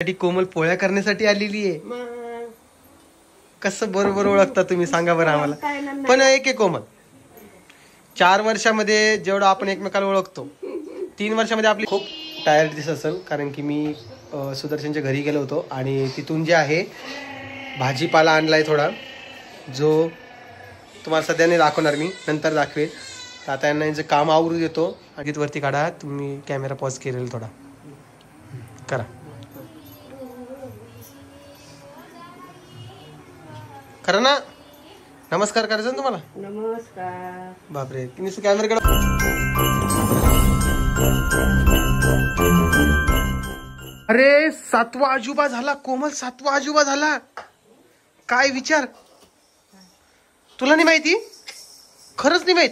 कोमल पोळ्या करण्यासाठी आलेली आहे. कसं बरोबर ओळखता तुम्ही सांगा बरं आम्हाला. पण एक आहे कोमल, 4 वर्षामध्ये जेवढं आपण एकमेकाला ओळखतो 3 वर्षामध्ये आपली खूप टायर्ड दिसत असेल. कारण की मी सुदर्शनच्या घरी गेलो होतो आणि तिथून जे आहे भाजीपाला आणलाय थोडा, जो तुम्हाला सध्या नाही दाखवणार, मी नंतर दाखवेल. तर आता यांना यांचं काम आवरू देतो. आणि वरती काढा तुम्ही, कॅमेरा पॉज केलेला थोडा करा. खरं ना, नमस्कार करायचं ना तुम्हाला. नमस्कार. बापरे, तुम्ही कॅमेराकडे. अरे 7वा आजोबा झाला कोमल, 7वा आजोबा झाला. काय विचार, तुला नाही माहिती? खरंच नाही माहित?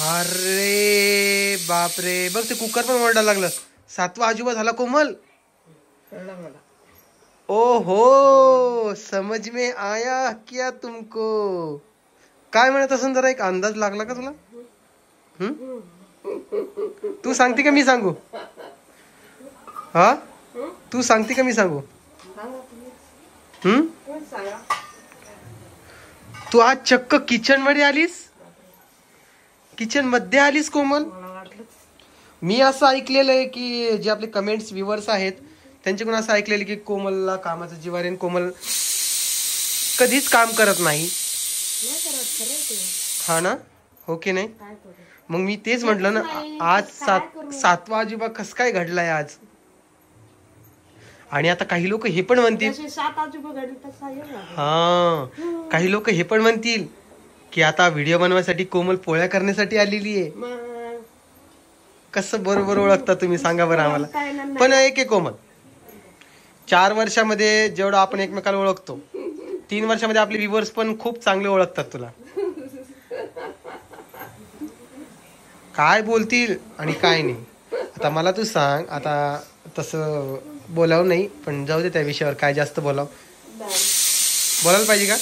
अरे बापरे, बघ ते कुकर पण ओरडायला लागलं. 7वा आजोबा झाला कोमल. ओहो, समझ में आया क्या तुमको? काय म्हणत असून, जरा एक अंदाज लागला का तुला? तू सांगते का मी सांगू? हा, तू सांगते का मी सांगू? तू आज चक्क किचन मध्ये आलीस, किचन मध्ये आलीस कोमल. मी असं ऐकलेलं आहे की जे आपले कमेंट्स व्ह्यूअर्स आहेत त्यांच्याकडून असं ऐकलेलं की कोमलला कामाचं जीवार आहे, कोमल कधीच काम करत नाही. हा ना, हो की नाही? मग मी तेच म्हटलं ना, आज 7वा आजोबा कस काय घडलाय आज. आणि आता काही लोक हे पण म्हणतील, हा, काही लोक हे पण म्हणतील की आता व्हिडिओ बनवायसाठी कोमल पोळ्या करण्यासाठी आलेली आहे. कसं बरोबर ओळखता तुम्ही सांगा बरं आम्हाला. पण एक आहे कोमल, 4 वर्षामध्ये जेवढं आपण एकमेकाला ओळखतो 3 वर्षामध्ये आपले व्ह्यूअर्स पण खूप चांगले ओळखतात तुला. काय बोलतील आणि काय नाही. आता मला तू सांग, आता तसं बोलावं नाही पण जाऊ दे, त्या विषयावर काय जास्त बोलायला पाहिजे का?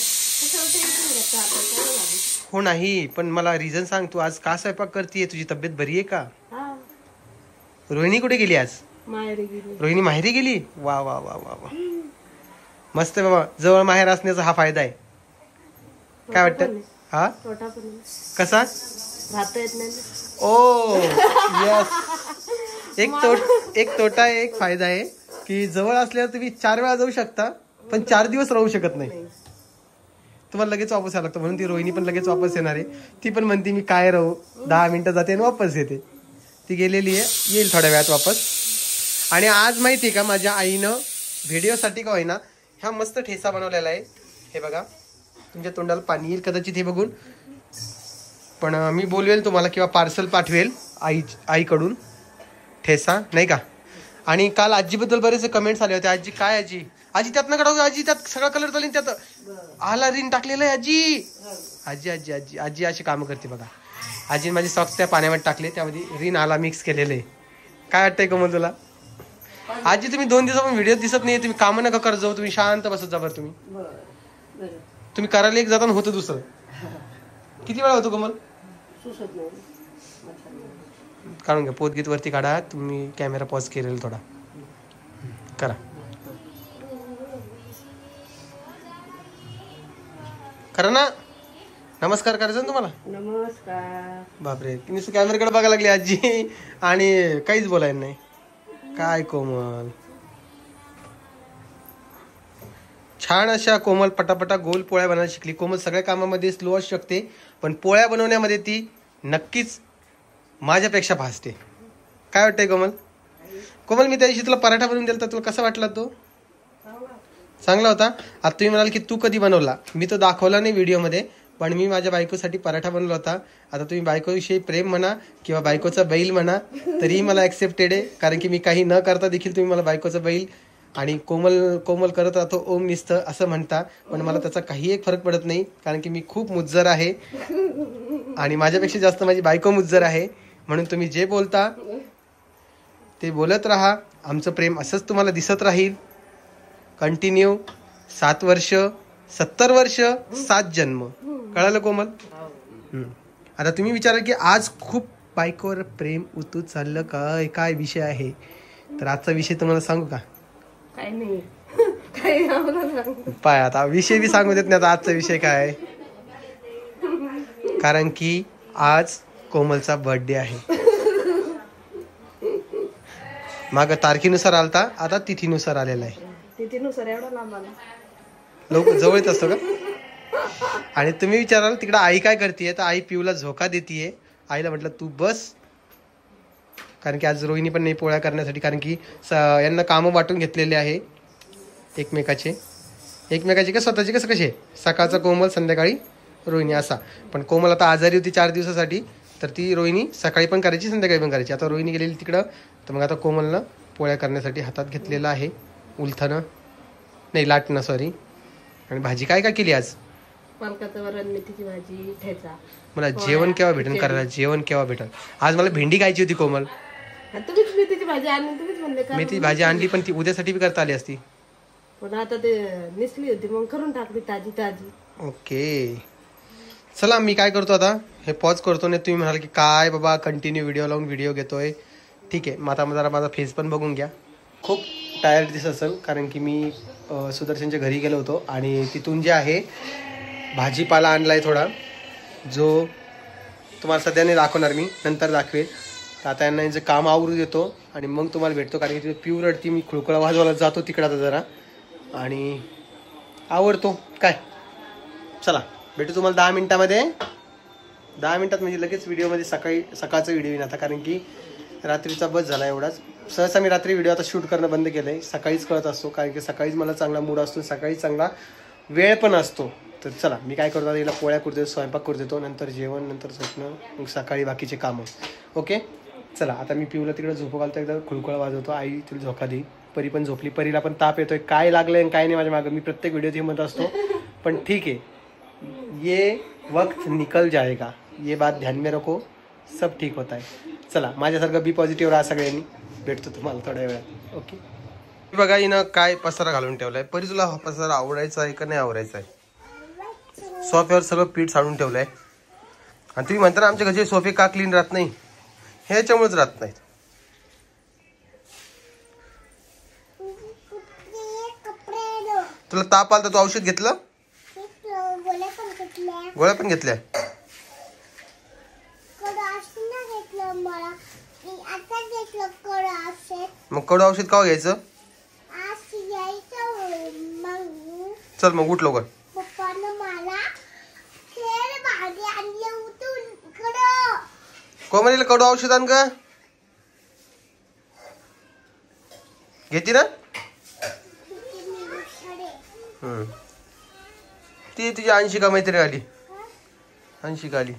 हो नाही, पण मला रिझन सांग, तू आज का स्वयंपाक करतीये? तुझी तब्येत बरी आहे का? रोहिणी कुठे गेली आज? रोहिणी माहेरी गेली. वा वा वा वा वा, मस्त बाबा. जवळ माहेर असण्याचा हा फायदा आहे. काय वाटतं? हा, कसा? ओ यस, एक तोटा आहे, एक फायदा आहे की जवळ असल्यावर तुम्ही 4 वेळा जाऊ शकता पण 4 दिवस राहू शकत नाही. तुम्हाला लगेच वापस यायला लागतं. म्हणून ती रोहिणी पण लगेच वापस येणार आहे. ती पण म्हणते मी काय राहू, 10 मिनिटं जाते आणि वापस येते. ती गेलेली आहे, येईल थोड्या वेळात वापस. आणि आज माहिती आहे का, माझ्या आईनं व्हिडिओसाठी का होईना ह्या मस्त ठेसा बनवलेला आहे. हे बघा, तुमच्या तोंडाला पाणी येईल कदाचित हे बघून, पण मी बोलवेल तुम्हाला किंवा पार्सल पाठवेल आईकडून ठेसा, नाही का. आणि काल आजीबद्दल बरेचसे कमेंट्स आले होते. आजी काय, आजी त्यातनं काढावं, आजी त्यात सगळा कलर चालेल, त्यात आला रिन टाकलेलं आहे. आजी आजी आजी आजी अशी कामं करते बघा. आजीने माझे सॉक्स त्या पाण्यामध्ये टाकले, त्यामध्ये रिन आला मिक्स केलेले. काय वाटतंय कोमल तुला? आजी तुम्ही 2 दिवसापासून व्हिडिओ दिसत नाही, तुम्ही कामं नका करत जाऊ, तुम्ही शांत बसत जा बरं. तुम्ही करायला एक जाताना होतं दुसरं. किती वेळा होतो कोमल? काढून घ्या, पोतगीत वरती काढा तुम्ही, कॅमेरा पॉज केलेला थोडा करा. खरं ना, नमस्कार करायचं ना तुम्हाला. नमस्कार. बापरे, तुम्ही कॅमेराकडे बघायला लागली आजी आणि काहीच बोलायला नाही. काय कोमल, छान अशा कोमल पटापटा गोल पोळ्या बनवायला शिकली. कोमल सगळ्या कामामध्ये स्लो असू शकते पण पोळ्या बनवण्यामध्ये ती नक्कीच माझ्यापेक्षा भासते. काय वाटतंय कोमल? कोमल, मी त्या दिवशी तुला पराठा बनवून दिला तर तुला कसा वाटला? तो चांगला होता. आता तुम्ही म्हणाल की तू कधी बनवला, मी तो दाखवला नाही व्हिडिओमध्ये, पण मी माझ्या बायकोसाठी पराठा बनवला होता. आता तुम्ही बायकोविषयी प्रेम म्हणा किंवा बायकोचा बैल म्हणा तरीही मला ॲक्सेप्टेड आहे, कारण की मी काही न करता देखील तुम्ही मला बायकोचा बैल आणि कोमल करत राहतो ओम निसतं असं म्हणता. पण मला त्याचा काही एक फरक पडत नाही, कारण की मी खूप मुज्जर आहे आणि माझ्यापेक्षा जास्त माझी बायको मुज्जर आहे. म्हणून तुम्ही जे बोलता ते बोलत राहा. आमचं प्रेम असंच तुम्हाला दिसत राहील कंटिन्यू. 7 वर्ष, 70 वर्ष, 7 जन्म. कळालं कोमल? आता तुम्ही विचाराल की आज खूप बायकोवर प्रेम उतू चाललं काय, काय विषय आहे? तर आजचा विषय तुम्हाला सांगू का? काय नाही काय आम्हाला सांग. पाय आता विषय बी सांगू देत नाही आता आजचा विषय काय आहे. कारण की आज कोमलचा बर्थडे आहे. माग तारखेनुसार आलता, आता तिथीनुसार आलेला आहे. तिथीनुसार एवढा लांब आला. लोक जवळच असतो का. आणि तुम्ही विचाराल तिकडे आई काय करते, तर आई पिऊला झोका देतीये. आईला म्हटलं तू बस, कारण की आज रोहिणी पण नाही पोळ्या करण्यासाठी, कारण की यांना कामं वाटून घेतलेले आहे एकमेकाचे का स्वतःचे कसं कसे. सकाळचा कोमल, संध्याकाळी रोहिणी असा. पण कोमल आता आजारी होती 4 दिवसासाठी, तर ती रोहिणी सकाळी पण करायची संध्याकाळी पण करायची. आता रोहिणी गेलेली तिकडं, तर मग आता कोमलनं पोळ्या करण्यासाठी हातात घेतलेलं आहे उलथानं, नाही लाटणं सॉरी. आणि भाजी काय काय केली आज. पालकाचं वरण, मेथीची भाजी, ठेचा. मला जेवण केव्हा भेटेल करायला, जेवण केव्हा भेटेल. आज मला भेंडी खायची होती कोमल. तुम्हीच मेथीची भाजी आणली, तुम्हीच म्हणले का. मेथीची भाजी आणली पण ती उद्यासाठी बी करता आली असती. पण आता ते निसली होती मग करून टाकली ताजी ताजी. ओके चला मी काय करतो आता, हे पॉज करतो. नाही तुम्ही म्हणाल की काय बाबा कंटिन्यू व्हिडिओ लावून व्हिडिओ घेतोय. ठीक आहे, मग आता जरा माझा फेस पण बघून घ्या. खूप टायर्ड दिसत असेल, कारण की मी सुदर्शनच्या घरी गेलो होतो आणि तिथून जे आहे भाजीपाला आणलाय थोडा, जो तुम्हाला सध्या नाही दाखवणार, मी नंतर दाखवेल. तर आता यांना यांचं काम आवरू देतो आणि मग तुम्हाला भेटतो. कारण की तिथे प्युअर रडती, मी खुळखुळा वाजवायला जातो तिकडं आता जरा, आणि आवडतो काय. चला भेटू तुम्हाला 10 मिनिटामध्ये. 10 मिनिटात म्हणजे लगेच व्हिडिओमध्ये सकाळचा व्हिडिओ येईन आता, कारण की रात्रीचा बस झाला एवढाच. सहसा मी रात्री व्हिडिओ आता शूट करणं बंद केलं आहे, सकाळीच करत असतो. कारण की सकाळीच मला चांगला मूड असतो, सकाळी चांगला वेळ पण असतो. तर चला मी काय करतो, तिला पोळ्या करू देतो, स्वयंपाक करू देतो, नंतर जेवण, नंतर स्वप्न, मग सकाळी बाकीचे कामं. ओके चला आता मी पिऊला तिकडे झोपू घालतो, एकदा खुळखुळा वाजवतो. आई तिला झोका देई. परी पण झोपली, परीला पण ताप येतोय, काय लागलंय काय नाही माझ्या मागं. मी प्रत्येक व्हिडिओत हे म्हणत असतो, पण ठीक आहे, ये वक्त निकल जाएगा, ये बात ध्यान में रखो, सब ठीक होता है. चला माझ्यासारखं बी पॉझिटिव्ह राहा सगळ्यांनी. भेटतो तुम्हाला थोड्या वेळात. ओके बघा हिनं काय पसारा घालून ठेवलाय. परी तुला हा पसारा आवडायचा आहे का नाही आवडायचा आहे. सोफ्यावर सगळं पीठ साडून ठेवलंय. आणि तुम्ही म्हणता ना आमच्या घरचे सोफे का क्लीन राहत नाही, ह्याच्यामुळेच राहत नाहीत. तुला ताप आला तर तू औषध घेतलं, गोळ्या पण घेतल्या. मग कडू औषध का घ्यायचं. चल मग उठ लवकर. कोमलीला कडू औषध आण का, घेती ना. ती तुझी अंशिका मैत्री आली, अंशिका आली.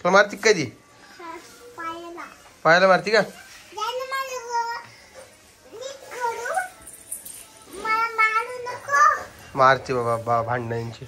तुला मारती काय ती, पायाला मारती का. मारते बाबा भांडणं यांची.